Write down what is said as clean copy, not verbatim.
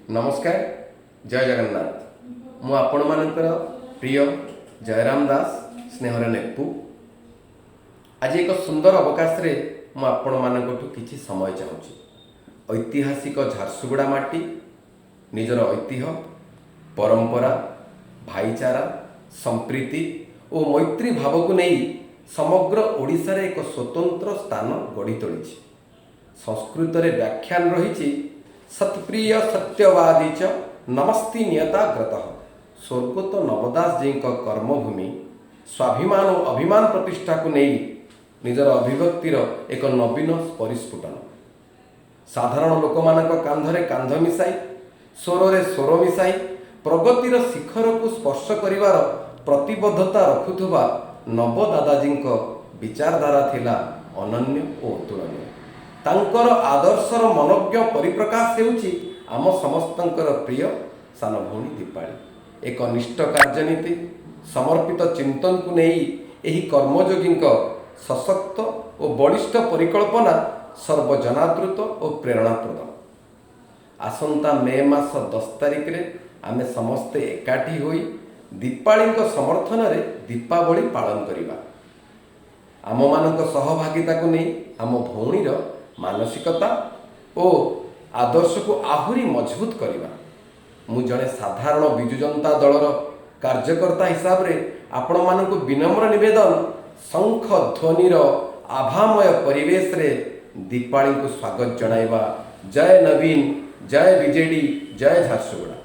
नमस्कार जय जगन्नाथ मु आपण मानकर प्रिय जयराम दास स्नेहर नेपु आज एक सुंदर अवकाश रे मु आपण मानकठु किछि समय चाहूँ। ऐतिहासिक झारसुगुड़ा माटी निजर ऐतिह्य परंपरा भाईचारा संप्रीति और मैत्री भाव को नहीं समग्र ओडिशा रे एक स्वतंत्र स्थान गढ़ी तोली। संस्कृत रे व्याख्यान रही सत्प्रिय सत्यवादी च नमस्ति नियता ग्रतः। स्वर्गत नवदास जी कर्मभूमि स्वाभिमान और अभिमान प्रतिष्ठा को नहीं निजर अभिव्यक्तिर एक नवीन परिस्फुटन। साधारण लोक मानक कांधरे कांध मिसाई स्वर स्वर मिसाई प्रगतिर शिखर को स्पर्श करिवार प्रतिबद्धता रखुथुबा नव दादाजी विचारधारा थिला अनन्य और अतुलनीय। तांकर आदर्शर मनोज्ञ परिप्रकाश हेउछि आम समस्तंकर प्रिय सान भौणी दीपाली। एक निष्ठ कार्यनीति समर्पित चिंतन को नहीं एही कर्मयोगी सशक्त और बलिष्ठ परिकल्पना सर्वजनादृत और प्रेरणाप्रद। आसंता मे मास 10 तारिख रे आमे समस्ते एकाठी होई दीपाली समर्थन रे दीपावली पालन करिबा। आम मानक सहभागिता को नहीं आम भौणीर मानसिकता और आदर्श को आहुरी मजबूत करवा। मु जड़े साधारण विजु जनता दलर कार्यकर्ता हिसाब रे आपण मानक विनम्र निवेदन शंख ध्वनिर आभामय परिवेश रे दीपाली को स्वागत जणाइबा। जय नवीन जय बीजेडी जय झारसुगुड़ा।